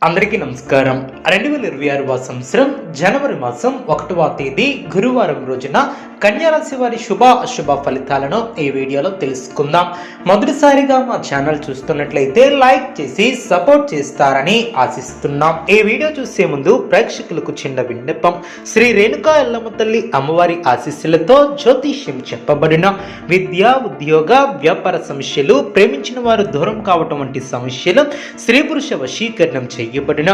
అందరికీ నమస్కారం. 2026 సంవత్సరం జనవరి మాసం 1వ తేదీ గురువారం రోజున కన్యారాశి వారి శుభ అశుభ ఫలితాలను ఈ వీడియోలో తెలుసుకుందాం. మొదటిసారిగా మా ఛానల్ చూస్తున్నట్లయితే లైక్ చేసి సపోర్ట్ చేస్తారని ఆశిస్తున్నాం. ఈ వీడియో చూసే ముందు ప్రేక్షకులకు చిన్న విన్నపం. శ్రీ రేణుకా ఎల్లమ్మ తల్లి అమ్మవారి ఆశీస్సులతో జ్యోతిష్యం చెప్పబడిన విద్య, ఉద్యోగ, వ్యాపార సమస్యలు, ప్రేమించిన వారు దూరం కావటం వంటి సమస్యలు, స్త్రీ పురుష వశీకరణం చేయబడిన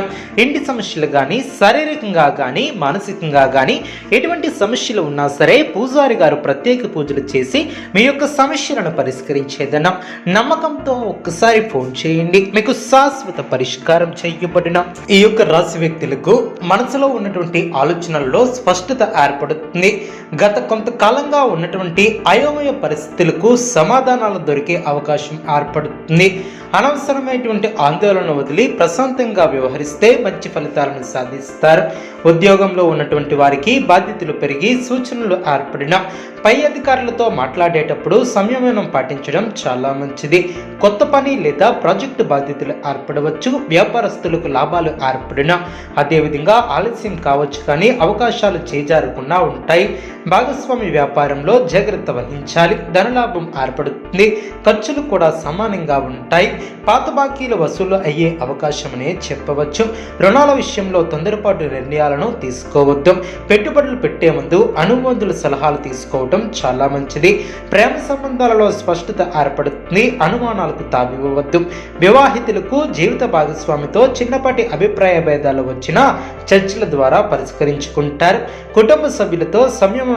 ఇంటి సమస్యలు కానీ, శారీరకంగా కానీ, మానసికంగా కానీ ఎటువంటి సమస్యలు ఉన్నా సరే పూజారి గారు ప్రత్యేక పూజలు చేసి మీ యొక్క సమస్యలను పరిష్కరించేదన్న నమ్మకంతో ఒక్కసారి ఫోన్ చేయండి. మీకు శాశ్వత పరిష్కారం చేయబడిన ఈ యొక్క రాశి వ్యక్తులకు మనసులో ఉన్నటువంటి ఆలోచనల్లో స్పష్టత ఏర్పడుతుంది. గత కొంతకాలంగా ఉన్నటువంటి అయోమయ పరిస్థితులకు సమాధానాలు దొరికే అవకాశం ఏర్పడుతుంది. అనవసరమైనటువంటి ఆందోళన వదిలి ప్రశాంతంగా వ్యవహరిస్తే మంచి ఫలితాలను సాధిస్తారు. ఉద్యోగంలో ఉన్నటువంటి వారికి బాధ్యతలు పెరిగి సూచనలు ఏర్పడిన పై అధికారులతో మాట్లాడేటప్పుడు సంయమనం పాటించడం చాలా మంచిది. కొత్త పని లేదా ప్రాజెక్టు బాధ్యతలు ఏర్పడవచ్చు. వ్యాపారస్తులకు లాభాలు ఏర్పడిన అదేవిధంగా ఆలస్యం కావచ్చు, కానీ అవకాశాలు చేజారకుండా ఉంటాయి. భాగస్వామి వ్యాపారంలో జాగ్రత్త వహించాలి. ధనలాభం ఏర్పడుతుంది. ఖర్చులు కూడా సమానంగా ఉంటాయి. పాత బాకీలు వసూలు అయ్యే అవకాశమనే చెప్పవచ్చు. రుణాల విషయంలో తొందరపాటు నిర్ణయాలను తీసుకోవద్దు. పెట్టుబడులు పెట్టే ముందు అనుమోదుల సలహాలు తీసుకోవడం చాలా మంచిది. ప్రేమ సంబంధాలలో స్పష్టత ఏర్పడుతుంది. అనుమానాలకు తావివ్వవద్దు. వివాహితులకు జీవిత భాగస్వామితో చిన్నపాటి అభిప్రాయ భేదాలు వచ్చినా చర్చల ద్వారా పరిష్కరించుకుంటారు. కుటుంబ సభ్యులతో సంయమనం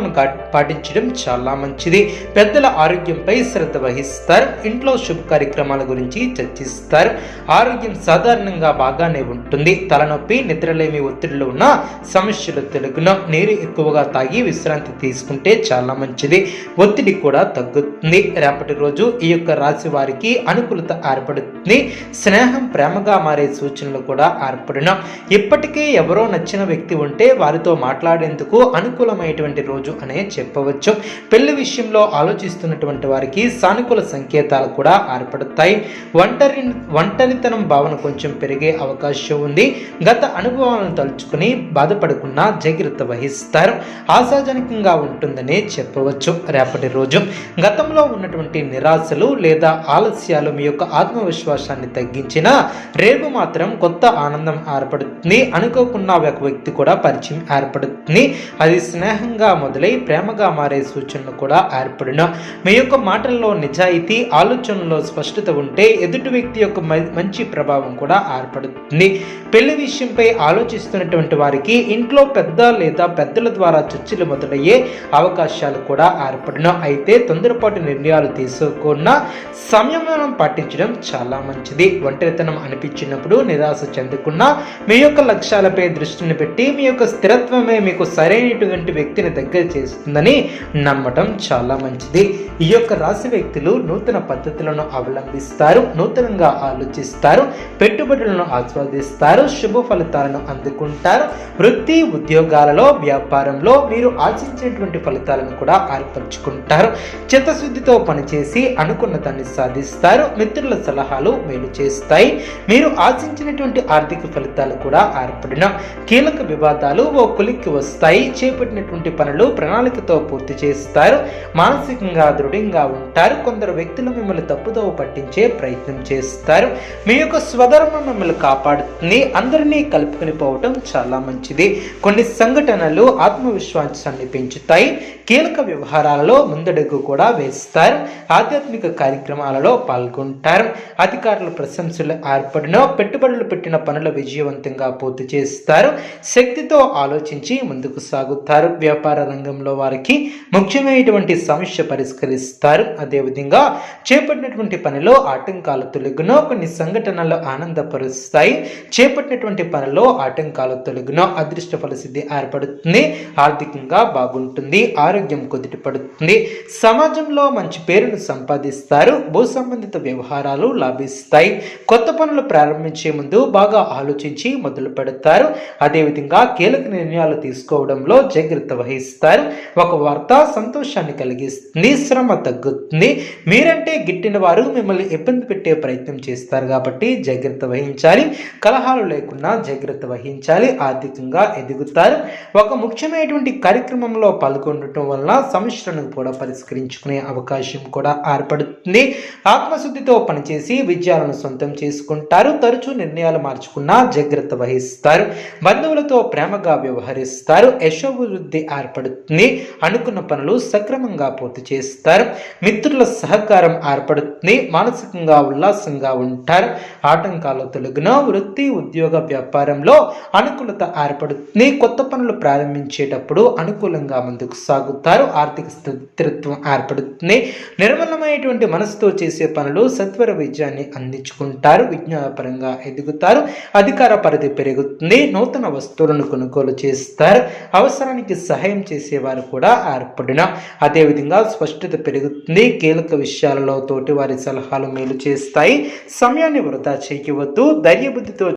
పాటించడం చాలా మంచిది. పెద్దల ఆరోగ్యంపై శ్రద్ధ వహిస్తారు. ఇంట్లో శుభ కార్యక్రమాల గురించి చర్చిస్తారు. ఆరోగ్యం సాధారణంగా బాగానే ఉంటుంది. తలనొప్పి, నిద్రలేమి, ఒత్తిడిలో ఉన్న సమస్యలు తెలుగున నీరు ఎక్కువగా తాగి విశ్రాంతి తీసుకుంటే చాలా మంచిది. ఒత్తిడి కూడా తగ్గుతుంది. రేపటి రోజు ఈ యొక్క రాశి వారికి అనుకూలత ఏర్పడుతుంది. స్నేహం ప్రేమగా మారే సూచనలు కూడా ఏర్పడిన ఇప్పటికే ఎవరో నచ్చిన వ్యక్తి ఉంటే వారితో మాట్లాడేందుకు అనుకూలమైనటువంటి రోజు అనే చెప్పవచ్చు. పెళ్లి విషయంలో ఆలోచిస్తున్నటువంటి వారికి సానుకూల సంకేతాలు కూడా ఏర్పడతాయి. ఒంటరితనం భావన కొంచెం పెరిగే అవకాశం ఉంది. గత అనుభవాలను తలుచుకుని బాధపడకుండా జాగ్రత్త వహిస్తారు. ఆశాజనకంగా ఉంటుందనే చెప్పవచ్చు. రేపటి రోజు గతంలో ఉన్నటువంటి నిరాశలు లేదా ఆలస్యాలు మీ యొక్క ఆత్మవిశ్వాసాన్ని తగ్గించినా రేపు మాత్రం కొత్త ఆనందం ఏర్పడుతుంది. అనుకోకుండా ఒక వ్యక్తి కూడా పరిచయం ఏర్పడుతుంది. అది స్నేహంగా మొదలై ప్రేమగా మారే సూచనలు కూడా ఏర్పడిన మీ యొక్క మాటల్లో నిజాయితీ, ఆలోచనలో స్పష్టత ఉంటే ఎదుటి వ్యక్తి యొక్క మంచి ప్రభావం కూడా ఏర్పడుతుంది. పెళ్లి విషయంపై ఆలోచిస్తున్నటువంటి వారికి ఇంట్లో పెద్ద లేదా పెద్దల ద్వారా చర్చలు మొదలయ్యే అవకాశాలు కూడా ఏర్పడిన అయితే తొందరపాటు నిర్ణయాలు తీసుకోకుండా సంయమనం పాటించడం చాలా మంచిది. ఒంటరితనం అనిపించినప్పుడు నిరాశ చెందకుండా మీ యొక్క లక్ష్యాలపై దృష్టిని పెట్టి మీ యొక్క స్థిరత్వమే మీకు సరైనటువంటి వ్యక్తిని దగ్గర చేస్తుందని నమ్మటం చాలా మంచిది. ఈ యొక్క రాశి వ్యక్తులు నూతన పద్ధతులను అవలంబిస్తారు. నూతనంగా ఆలోచిస్తారు. పెట్టుబడులను ఆస్వాదిస్తారు. శుభ ఫలితాలను అందుకుంటారు. వృత్తి, ఉద్యోగాలలో, వ్యాపారంలో మీరు ఆశించినటువంటి ఫలితాలను కూడా ఏర్పరచుకుంటారు. చిత్తశుద్ధితో పనిచేసి అనుకున్న దాన్ని సాధిస్తారు. మిత్రుల సలహాలు మేలు చేస్తాయి. మీరు ఆశించినటువంటి ఆర్థిక ఫలితాలు కూడా ఏర్పడిన కీలక వివాదాలు ఓ కొలిక్కి వస్తాయి. చేపట్టినటువంటి పనులు ప్రణాళికతో పూర్తి చేస్తారు. మానసికంగా దృఢంగా ఉంటారు. కొందరు వ్యక్తులు మిమ్మల్ని తప్పుదో పట్టించే ప్రయత్నం చేస్తారు. మీ యొక్క స్వధర్మం మిమ్మల్ని కాపాడుతుంది. అందరినీ కలుపుకొని పోవటం చాలా మంచిది. కొన్ని సంఘటనలు ఆత్మవిశ్వాసాన్ని పెంచుతాయి. కీలక వ్యవహారాలలో ముందడుగు కూడా వేస్తారు. ఆధ్యాత్మిక కార్యక్రమాలలో పాల్గొంటారు. అధికారుల ప్రశంసలు ఏర్పడిన పెట్టుబడులు పెట్టిన పనుల విజయవంతంగా పూర్తి చేస్తారు. శక్తితో ఆలోచించి ముందుకు సాగుతారు. వ్యాపార రంగంలో వారికి ముఖ్యమైనటువంటి సమస్య పరిష్కరిస్తారు. అదేవిధంగా చేపట్టినటువంటి పనిలో ఆటంకాలు తొలగున కొన్ని సంఘటనలు ఆనందపరుస్తాయి. చేపట్టినటువంటి పనిలో ఆటంకాలు తొలగున అదృష్ట ఫలసిద్ధి ఏర్పడుతుంది. ఆర్థికంగా బాగుంటుంది. ఆరోగ్యం కుదుటపడుతుంది. సమాజంలో మంచి పేరును సంపాదిస్తారు. భూ సంబంధిత వ్యవహారాలు లాభిస్తాయి. కొత్త పనులు ప్రారంభించే ముందు బాగా ఆలోచించి మొదలు పెడతారు. అదేవిధంగా కీలక నిర్ణయాలు తీసుకోవడంలో జాగ్రత్త వహిస్తారు. ఒక వార్త సంతోషాన్ని కలిగిస్తుంది. శ్రమ తగ్గుతుంది. మీరంటే గిట్టిన వారు మిమ్మల్ని ఇబ్బంది పెట్టి పెట్టే ప్రయత్నం చేస్తారు కాబట్టి జాగ్రత్త వహించాలి. కలహాలు లేకుండా జాగ్రత్త వహించాలి. ఆర్థికంగా ఎదుగుతారు. ఒక ముఖ్యమైనటువంటి కార్యక్రమంలో పాల్గొనడం వల్ల సమస్యలను కూడా పరిష్కరించుకునే అవకాశం కూడా ఏర్పడుతుంది. ఆత్మశుద్ధితో పనిచేసి విజయాలను సొంతం చేసుకుంటారు. తరచూ నిర్ణయాలు మార్చుకున్నా జాగ్రత్త వహిస్తారు. బంధువులతో ప్రేమగా వ్యవహరిస్తారు. యశోవృద్ధి ఏర్పడుతుంది. అనుకున్న పనులు సక్రమంగా పూర్తి చేస్తారు. మిత్రుల సహకారం ఏర్పడుతుంది. మానసికంగా ఉల్లాసంగా ఉంటారు. ఆటంకాలు తొలగిన వృత్తి ఉద్యోగ వ్యాపారంలో అనుకూలత ఏర్పడుతుంది. కొత్త పనులు ప్రారంభించేటప్పుడు అనుకూలంగా ముందుకు సాగుతారు. ఆర్థిక స్థిరత్వం ఏర్పడుతుంది. నిర్మలమైనటువంటి మనసుతో చేసే పనులు సత్వర విజయాన్ని అందించుకుంటారు. విజ్ఞానపరంగా ఎదుగుతారు. అధికార పరిధి పెరుగుతుంది. నూతన వస్తువులను కొనుగోలు చేస్తారు. అవసరానికి సహాయం చేసేవారు కూడా ఏర్పడిన అదేవిధంగా స్పష్టత పెరుగుతుంది. కీలక విషయాలలో తోటి వారి సలహాలు మేలు చేస్తాయి. సమయాన్ని వృధా చేయవద్దు. ధైర్యబుద్ధితో